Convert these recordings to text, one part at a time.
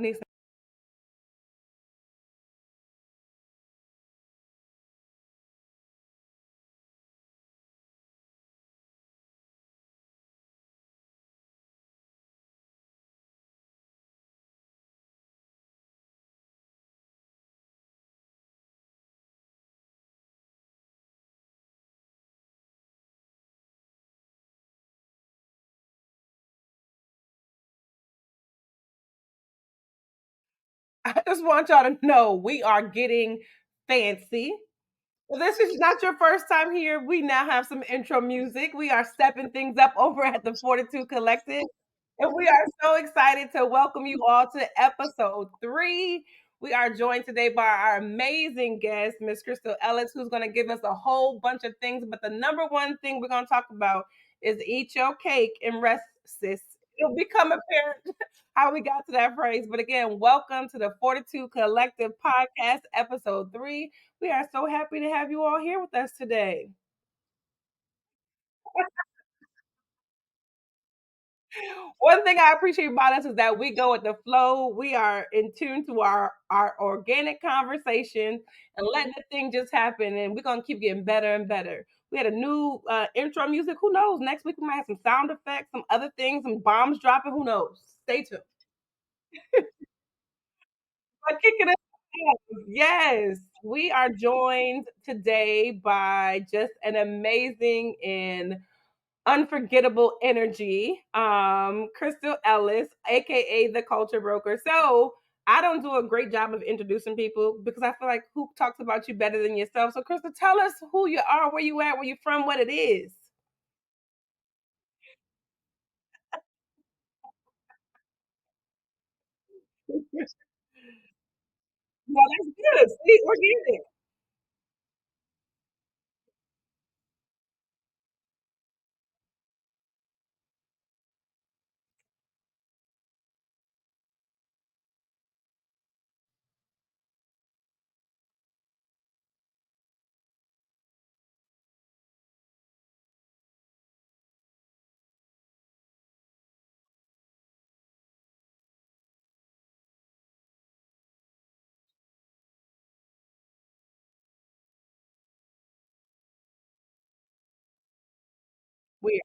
When he I just want y'all to know we are getting fancy. Well, this is not your first time here. We now have some intro music. We are stepping things up over at the 42 Collective. And we are so excited to welcome you all to episode 3. We are joined today by our amazing guest, Miss Krystle Ellis, who's going to give us a whole bunch of things. But the number one thing we're going to talk about is eat your cake and rest, sis. It'll become apparent how we got to that phrase. But again, welcome to the 42 Collective Podcast, episode 3. We are so happy to have you all here with us today. One thing I appreciate about us is that we go with the flow. We are in tune to our organic conversation and letting the thing just happen. And we're gonna keep getting better and better. We had a new intro music. Who knows? Next week we might have some sound effects, some other things, some bombs dropping. Who knows? Stay tuned. But kicking it off, yes, we are joined today by just an amazing and unforgettable energy. Krystle Ellis, aka the Culture Broker. So I don't do a great job of introducing people because I feel like who talks about you better than yourself. So Krystle, tell us who you are, where you at, where you from, what it is. No, that's good. See, organic. Weird.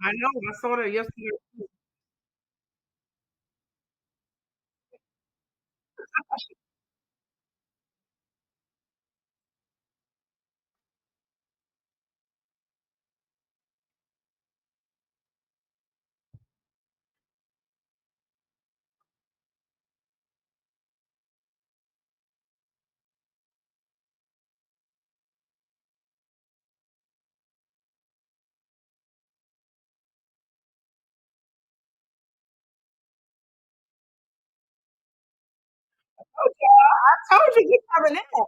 I know. I saw that yesterday. I told you you coming in.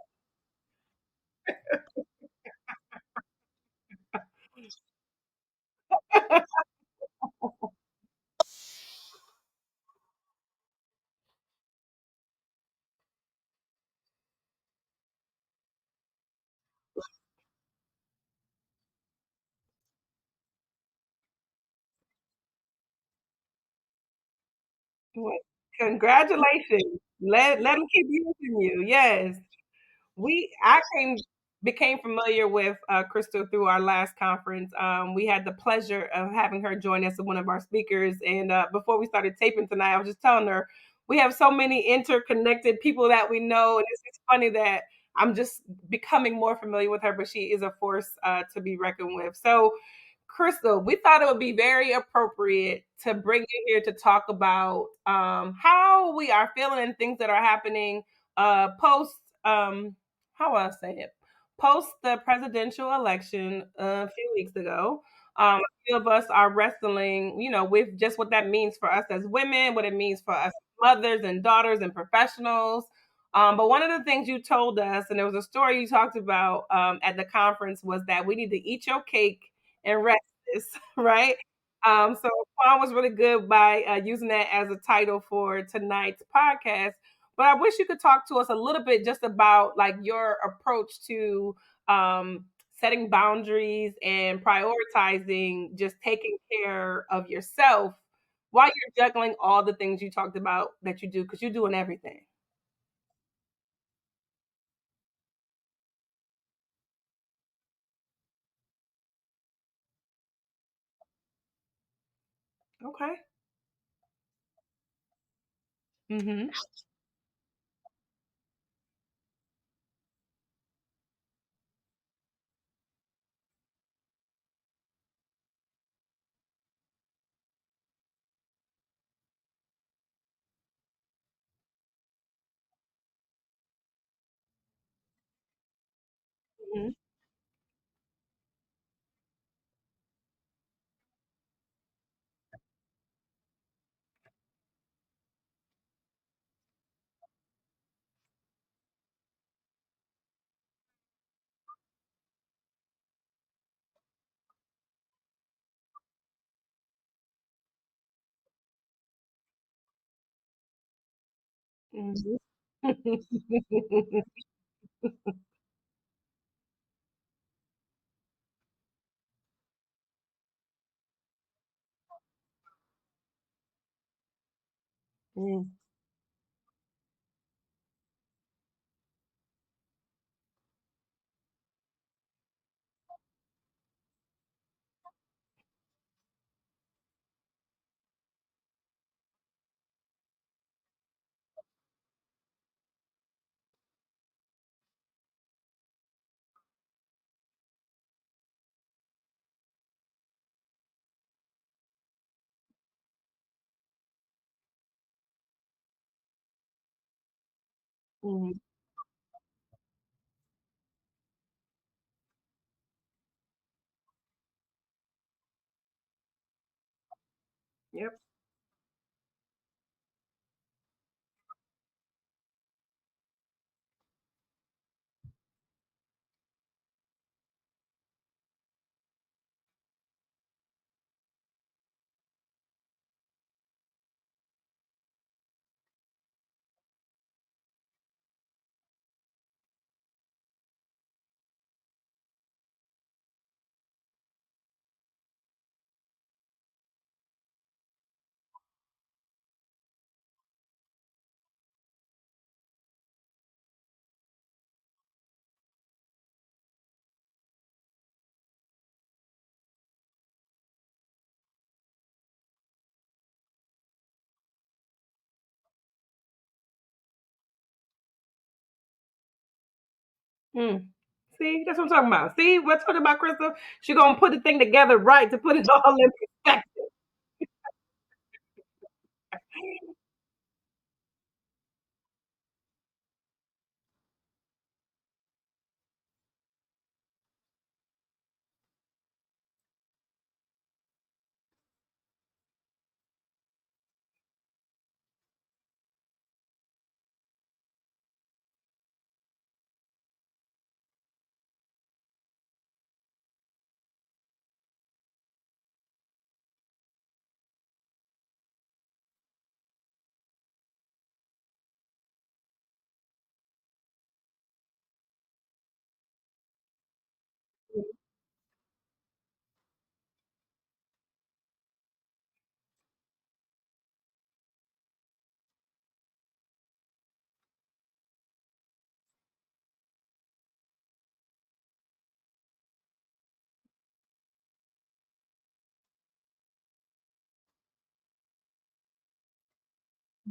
Well, congratulations. Let them keep using you. Yes. I became familiar with Krystle through our last conference. We had the pleasure of having her join us as one of our speakers. And before we started taping tonight, I was just telling her we have so many interconnected people that we know, and it's just funny that I'm just becoming more familiar with her. But she is a force to be reckoned with. So Krystle, we thought it would be very appropriate to bring you here to talk about how we are feeling and things that are happening post, how will I say it? Post the presidential election a few weeks ago. A few of us are wrestling, with just what that means for us as women, what it means for us mothers and daughters and professionals. But one of the things you told us, and there was a story you talked about at the conference, was that we need to eat your cake and rest this, right? So Juan was really good by using that as a title for tonight's podcast. But I wish you could talk to us a little bit just about like your approach to setting boundaries and prioritizing just taking care of yourself while you're juggling all the things you talked about that you do because you're doing everything. Okay. Mm-hmm. Mm-hmm. Mm-hmm. Mm-hmm. Mm-hmm. Yep. Mm. See, that's what I'm talking about. See, we're talking about Krystle. She gonna put the thing together right to put it all in perspective.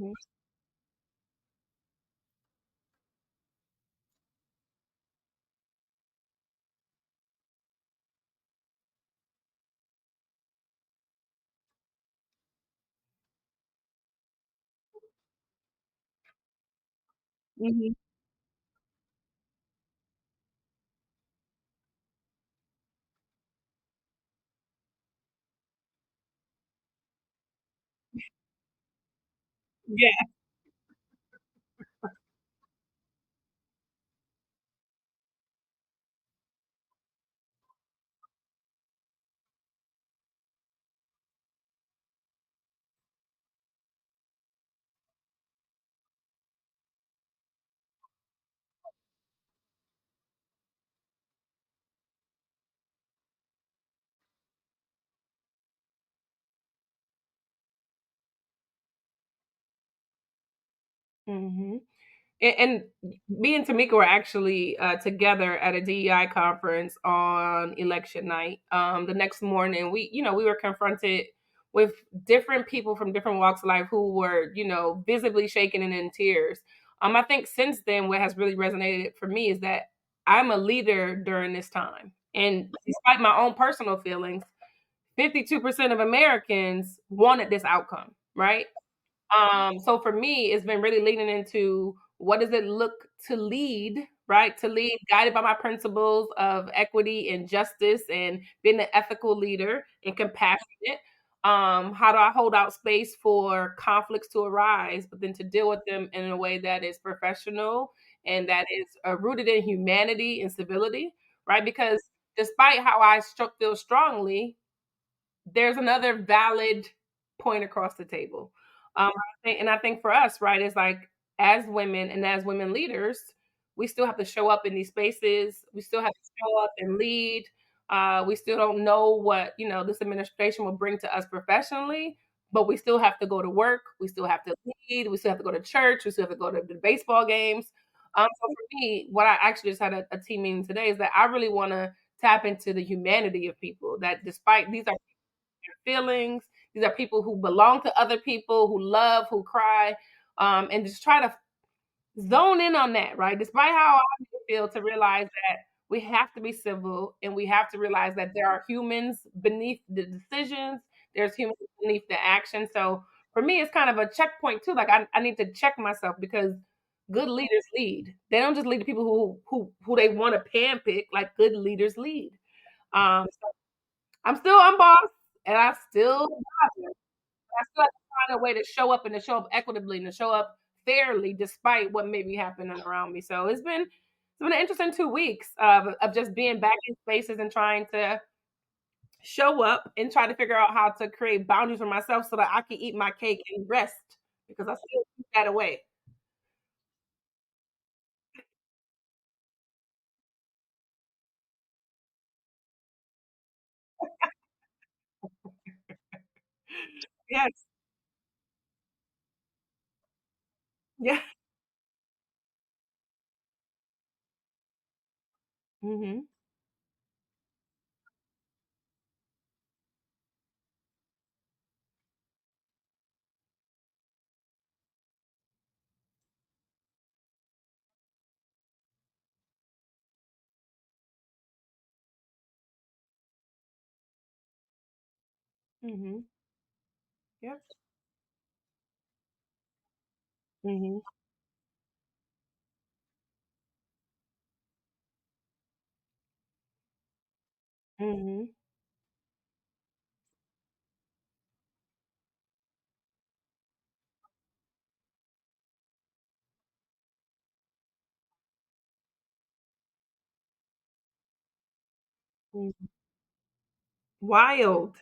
Mhm. Mhm. Yeah. Mhm. And me and Tamika were actually together at a DEI conference on election night. The next morning, we were confronted with different people from different walks of life who were, visibly shaken and in tears. I think since then, what has really resonated for me is that I'm a leader during this time, and despite my own personal feelings, 52% of Americans wanted this outcome, right? So for me, it's been really leaning into what does it look to lead, right? To lead guided by my principles of equity and justice and being an ethical leader and compassionate. How do I hold out space for conflicts to arise, but then to deal with them in a way that is professional and that is rooted in humanity and civility, right? Because despite how feel strongly, there's another valid point across the table. I think for us, right, is like as women and as women leaders, we still have to show up in these spaces. We still have to show up and lead. We still don't know what this administration will bring to us professionally, but we still have to go to work. We still have to lead. We still have to go to church. We still have to go to the baseball games. So for me, what I actually just had a team meeting today is that I really want to tap into the humanity of people. That despite these are feelings. These are people who belong to other people, who love, who cry, and just try to zone in on that, right? Despite how I feel, to realize that we have to be civil and we have to realize that there are humans beneath the decisions, there's humans beneath the action. So for me, it's kind of a checkpoint too. Like I need to check myself because good leaders lead. They don't just lead the people who they want to pan pick, like good leaders lead. So I'm still unbossed and I still I still have to find a way to show up and to show up equitably and to show up fairly despite what may be happening around me. So it's been an interesting 2 weeks of just being back in spaces and trying to show up and try to figure out how to create boundaries for myself so that I can eat my cake and rest because I still keep that away. Yes. Yeah. Mhm. Mhm. Yep. Mhm. Mhm. Mhm. Wild.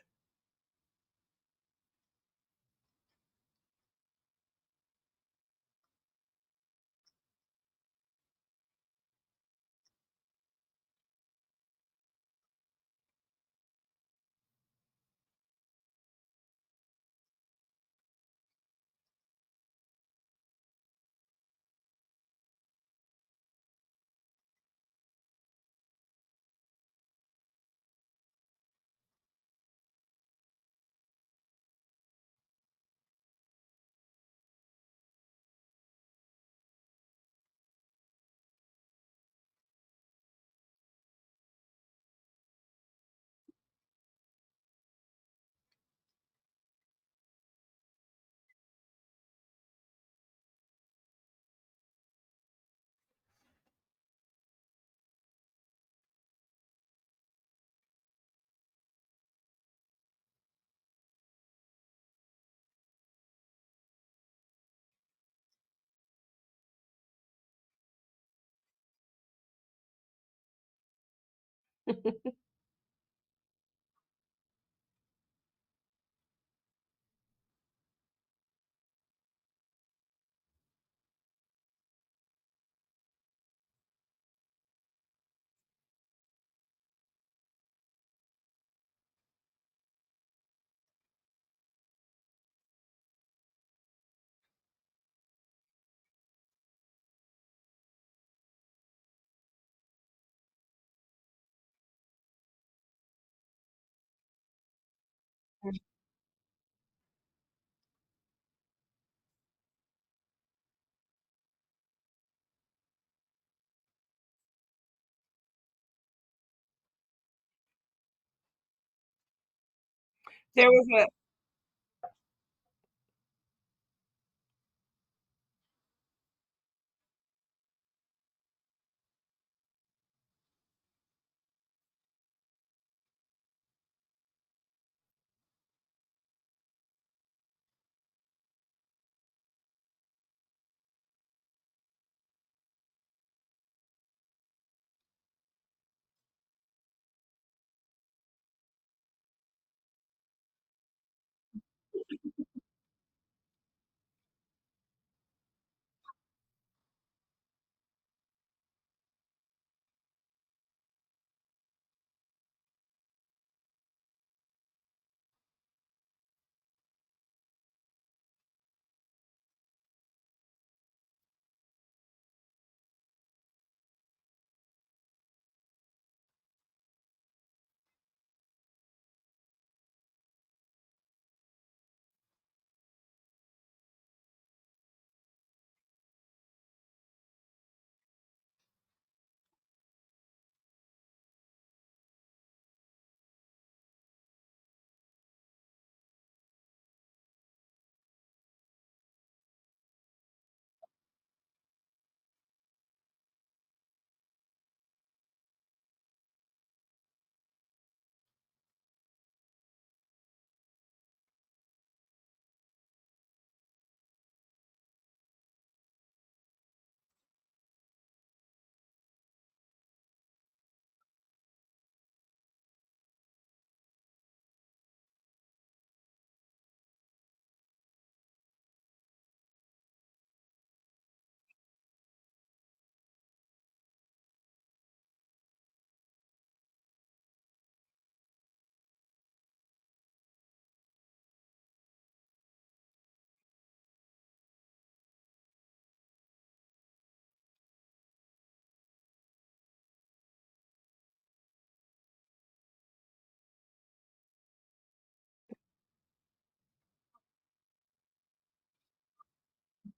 There was a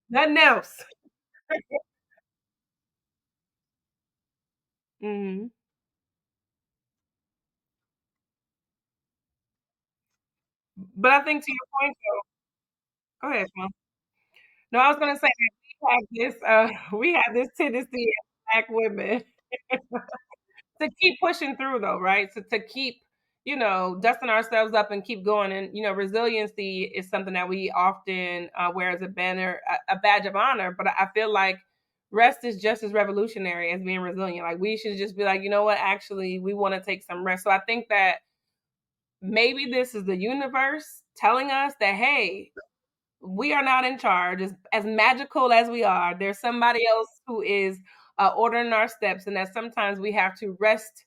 nothing else. Mhm. But I think to your point though, go ahead, Sean. No, I was gonna say that we have this tendency as Black women to keep pushing through though, right? So to keep, dusting ourselves up and keep going. And resiliency is something that we often wear as a banner, a badge of honor. But I feel like rest is just as revolutionary as being resilient. Like we should just be like, you know what, actually, we want to take some rest. So I think that maybe this is the universe telling us that, hey, we are not in charge. As magical as we are, there's somebody else who is ordering our steps, and that sometimes we have to rest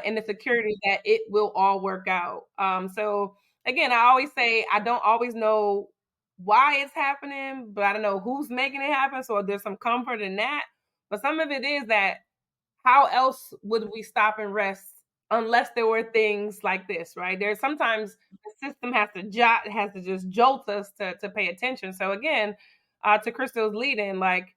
in the security that it will all work out. So again, I always say I don't always know why it's happening, but I don't know who's making it happen. So there's some comfort in that. But some of it is that how else would we stop and rest unless there were things like this, right? There's sometimes the system has to just jolt us to pay attention. So again, to Krystle's leading, like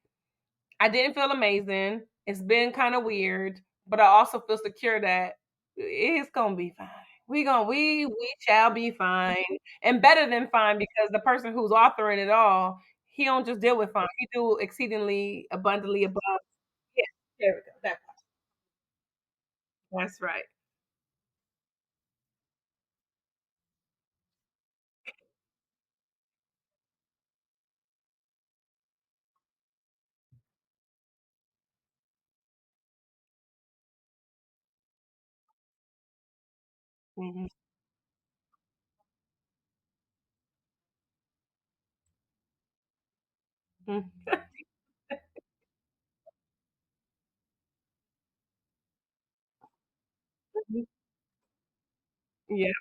I didn't feel amazing. It's been kind of weird, but I also feel secure that it's gonna be fine. We shall be fine, and better than fine, because the person who's authoring it all, he don't just deal with fine. He do exceedingly abundantly above. Yeah, there we go. That's right. Mhm. Mhm. Yeah.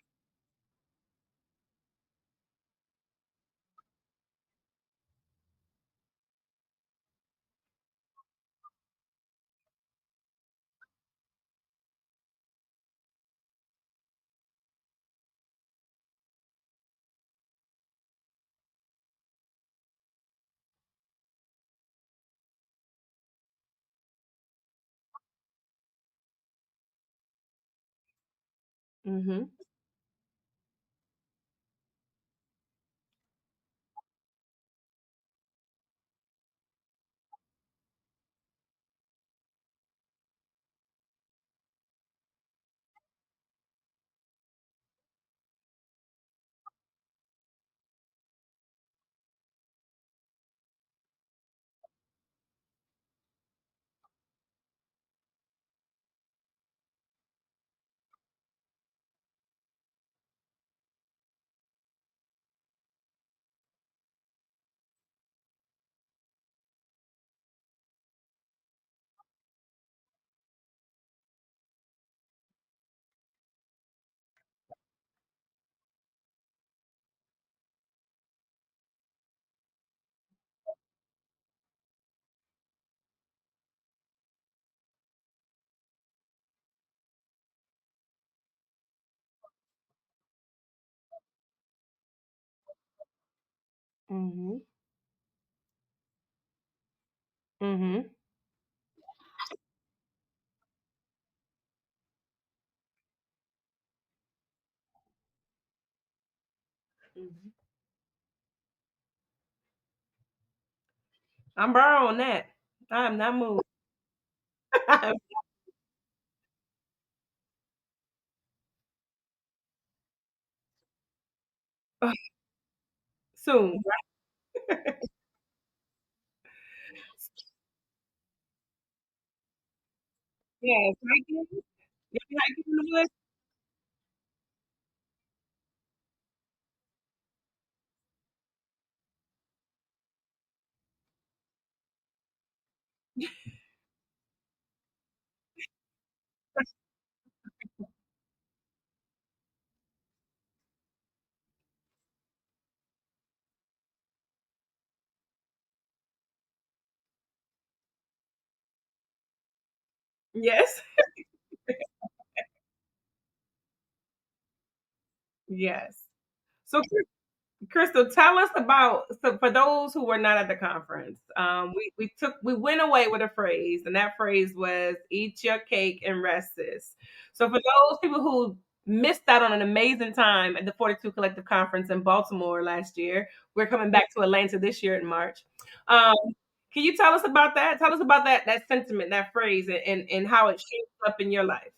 Mhm. Mhm. Mhm. Mhm. I'm borrowing that. I am not moved. Soon. Yes, hiking. You be hiking in the woods? Yes. Yes. So Krystle, tell us about, so for those who were not at the conference, we went away with a phrase, and that phrase was "eat your cake and rest this." So for those people who missed out on an amazing time at the 42 Collective Conference in Baltimore last year, we're coming back to Atlanta this year in March. Um, can you tell us about that? Tell us about that sentiment, that phrase, and how it shapes up in your life.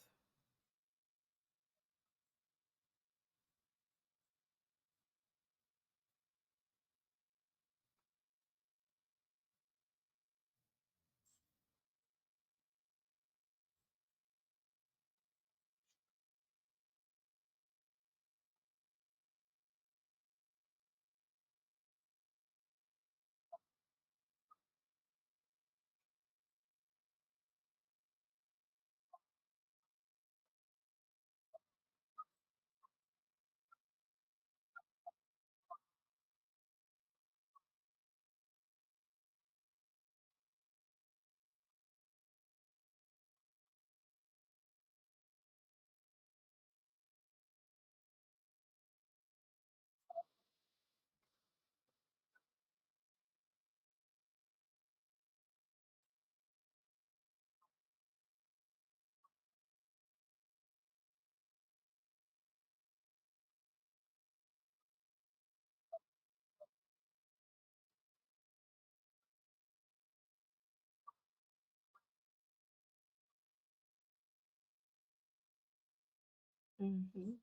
Mhm.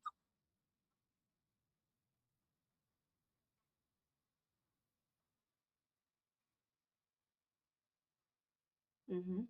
Mhm.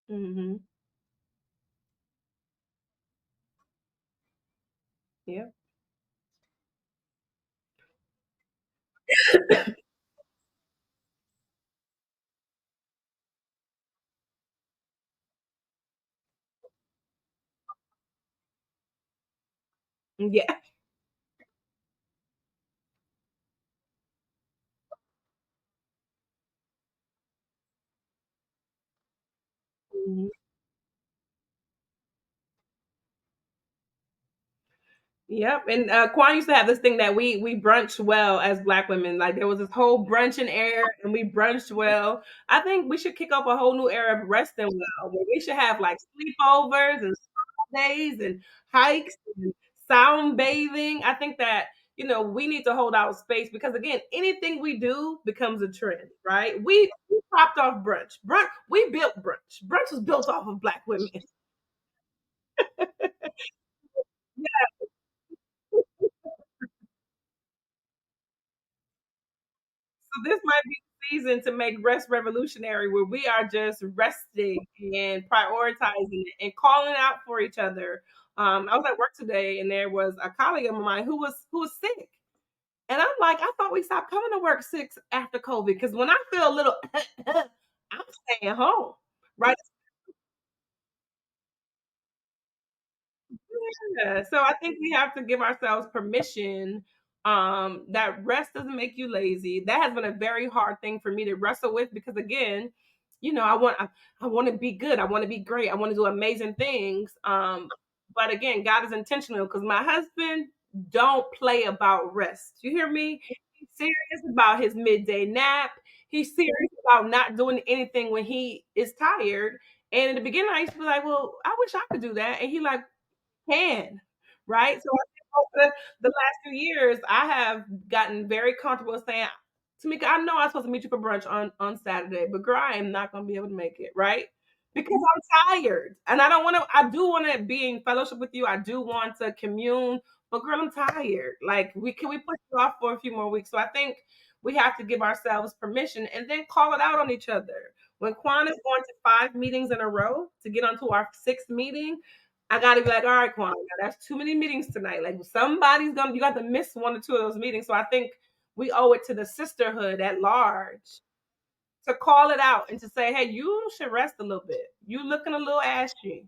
Mhm. Yeah. Yeah. Mhm. Yep, and Quan used to have this thing that we brunch well as Black women. Like there was this whole brunching era, and we brunched well. I think we should kick off a whole new era of resting well, where we should have like sleepovers and spa days and hikes and sound bathing. I think that we need to hold our space because again, anything we do becomes a trend, right? We popped off brunch. Brunch we built brunch. Brunch was built off of Black women. So this might be the season to make rest revolutionary, where we are just resting and prioritizing it and calling out for each other. I was at work today, and there was a colleague of mine who was sick, and I'm like, I thought we stopped coming to work sick after COVID because when I feel a little, I'm staying home, right? Yeah, so I think we have to give ourselves permission that rest doesn't make you lazy. That has been a very hard thing for me to wrestle with because again, I want to be good. I want to be great. I want to do amazing things. But again, God is intentional because my husband don't play about rest. You hear me? He's serious about his midday nap. He's serious about not doing anything when he is tired. And in the beginning, I used to be like, "Well, I wish I could do that." And he like, can, right? So I think over the last few years, I have gotten very comfortable saying, Tamika, I know I'm supposed to meet you for brunch on Saturday, but girl, I am not going to be able to make it, right? Because I'm tired, and I don't want to. I do want to be in fellowship with you. I do want to commune, but girl, I'm tired. Like, we push it off for a few more weeks? So I think we have to give ourselves permission and then call it out on each other. When Quan is going to 5 meetings in a row to get onto our sixth meeting, I gotta be like, all right, Quan, that's too many meetings tonight. Like you got to miss one or two of those meetings. So I think we owe it to the sisterhood at large to call it out and to say, hey, you should rest a little bit. You looking a little ashy.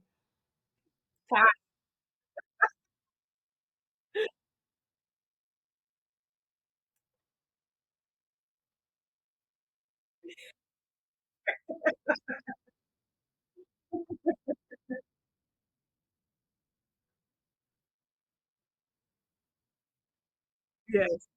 Yes.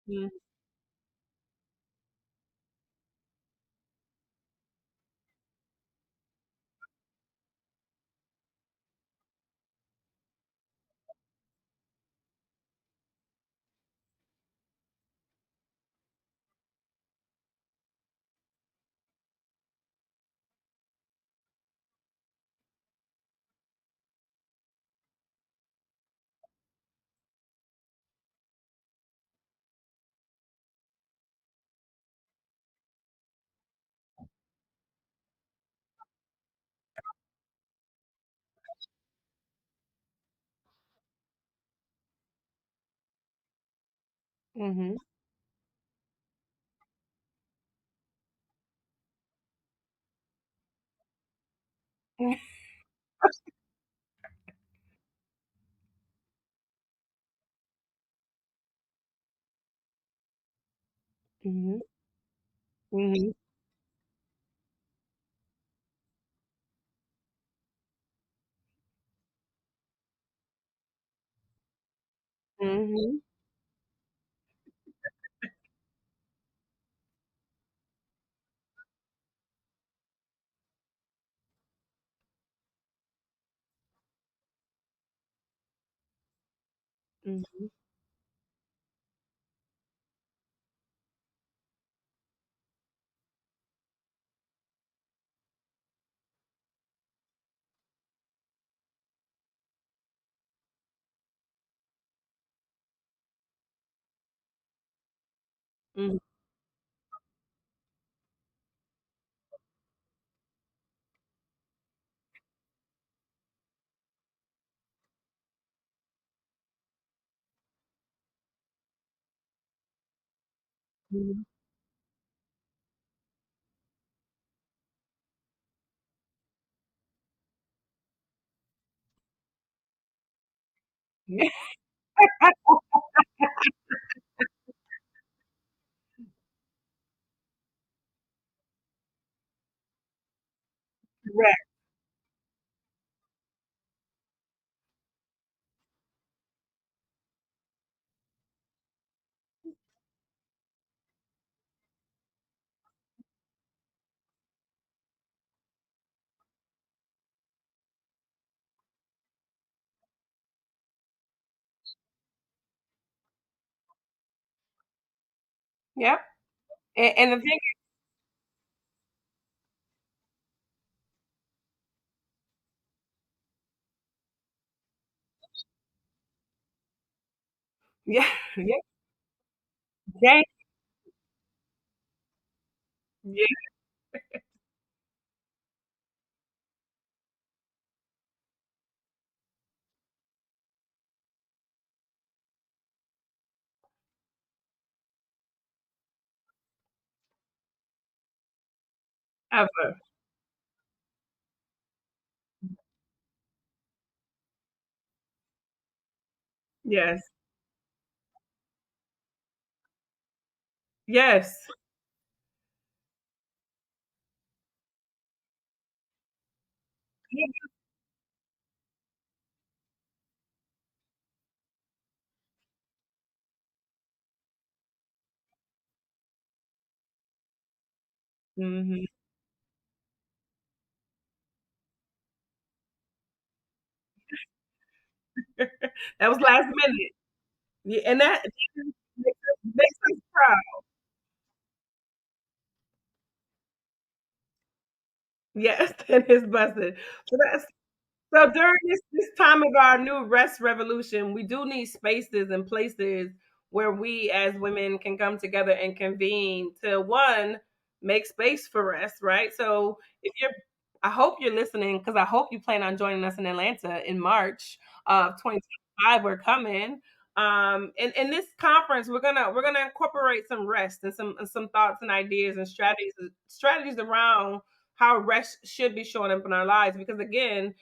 Mm, mhm. Mhm, mhm, mhm. Mhm. Mhm. Mhm. Correct. Yep. And the thing yeah, yeah, thank yeah, ever. Yes. Yes. Mhm. That was last minute. Yeah, and that makes us proud. Yes, that is busted. So that's so during this time of our new rest revolution, we do need spaces and places where we as women can come together and convene to one make space for rest, right? So if you're I hope you're listening because I hope you plan on joining us in Atlanta in March of 2025. We're coming. In this conference, we're gonna incorporate some rest and some thoughts and ideas and strategies around how rest should be showing up in our lives. Because again,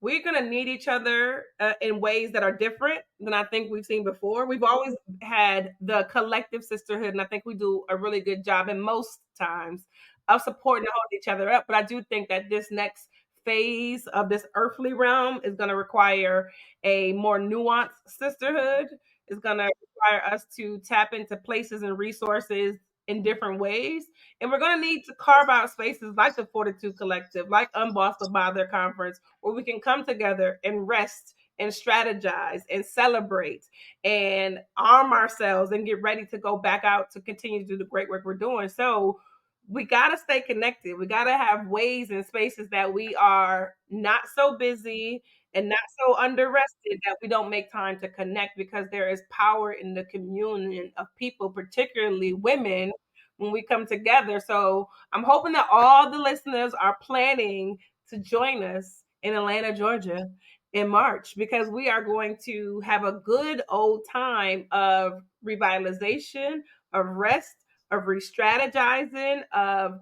we're going to need each other in ways that are different than I think we've seen before. We've always had the collective sisterhood, and I think we do a really good job in most times of supporting and holding each other up. But I do think that this next phase of this earthly realm is going to require a more nuanced sisterhood. is going to require us to tap into places and resources in different ways. And we're going to need to carve out spaces like the 42 Collective, like Unbossed by their conference, where we can come together and rest and strategize and celebrate and arm ourselves and get ready to go back out to continue to do the great work we're doing. So we got to stay connected. We got to have ways and spaces that we are not so busy and not so underrested that we don't make time to connect, because there is power in the communion of people, particularly women, when we come together. So I'm hoping that all the listeners are planning to join us in Atlanta, Georgia in March, because we are going to have a good old time of revitalization, of rest, of re-strategizing, of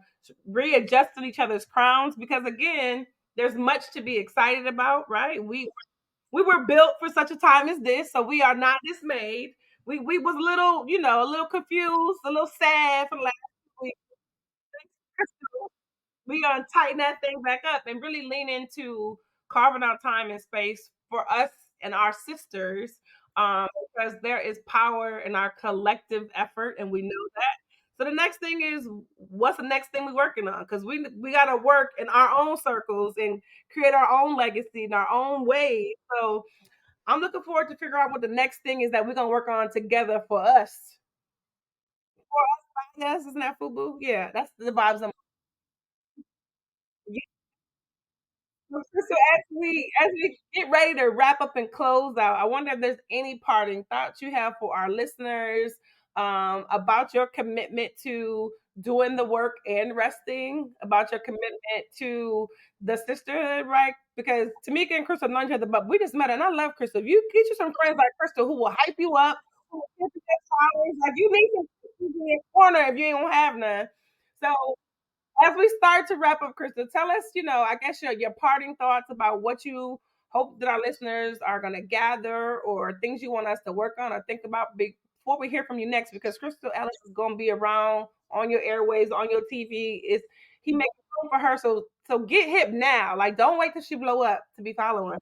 readjusting each other's crowns. Because again, there's much to be excited about, right? We were built for such a time as this, so we are not dismayed. We was a little, a little confused, a little sad for the last week. We gonna tighten that thing back up and really lean into carving out time and space for us and our sisters, because there is power in our collective effort, and we know that. So the next thing is, what's the next thing we're working on? Because we got to work in our own circles and create our own legacy in our own way. So I'm looking forward to figure out what the next thing is that we're gonna work on together for us. For us, yes, isn't that FUBU? Yeah, that's the vibes I'm. So as we get ready to wrap up and close out, I wonder if there's any parting thoughts you have for our listeners, about your commitment to doing the work and resting, about your commitment to the sisterhood, right? Because Tamika and Krystle know each other, but we just met, and I love Krystle. If you get you some friends like Krystle who will hype you up, who will give you their flowers, like you need some sisters in your corner if you ain't gonna have none. So as we start to wrap up, Krystle, tell us, I guess your parting thoughts about what you hope that our listeners are going to gather, or things you want us to work on or think about before we hear from you next, because Krystle Ellis is going to be around on your airways, on your TV. Is he making room for her? So get hip now. Like, don't wait till she blow up to be following.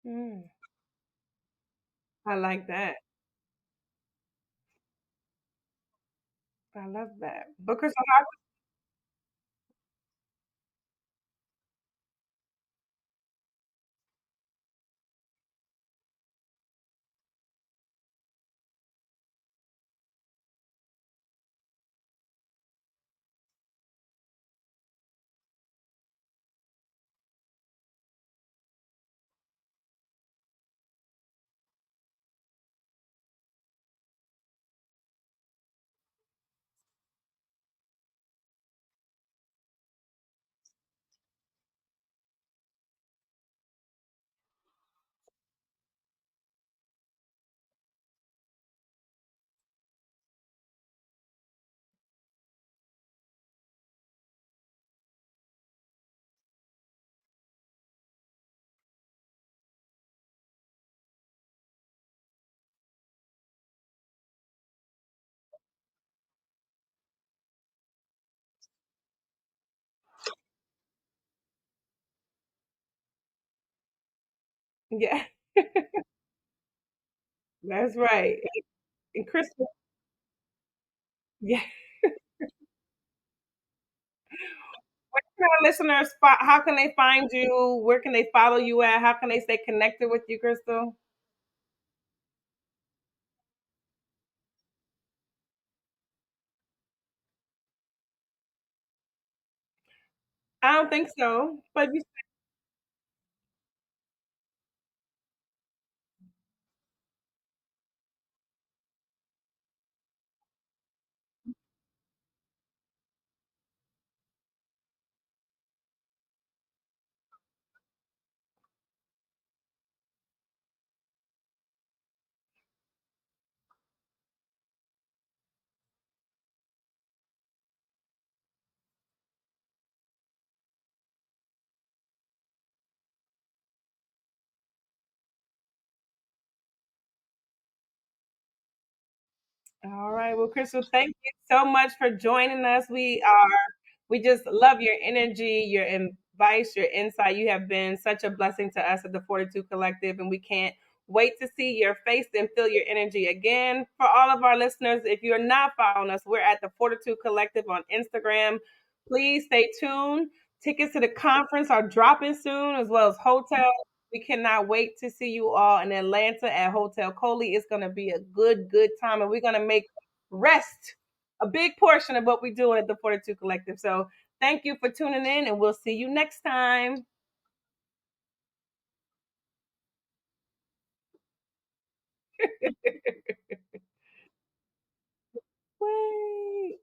Mm, I like that. I love that. But Krystle, yeah, that's right. And Krystle, yeah. can our listeners how can they find you? Where can they follow you at? How can they stay connected with you, Krystle? I don't think so, but you all right. Well, Crystal, thank you so much for joining us. We just love your energy, your advice, your insight. You have been such a blessing to us at the 42 Collective, and we can't wait to see your face and feel your energy again. For all of our listeners, if you're not following us, we're at the 42 Collective on Instagram. Please stay tuned. Tickets to the conference are dropping soon, as well as hotel. We cannot wait to see you all in Atlanta at Hotel Coley. It's going to be a good time, and we're going to make rest a big portion of what we're doing at the 42 Collective. So thank you for tuning in, and we'll see you next time. Wait.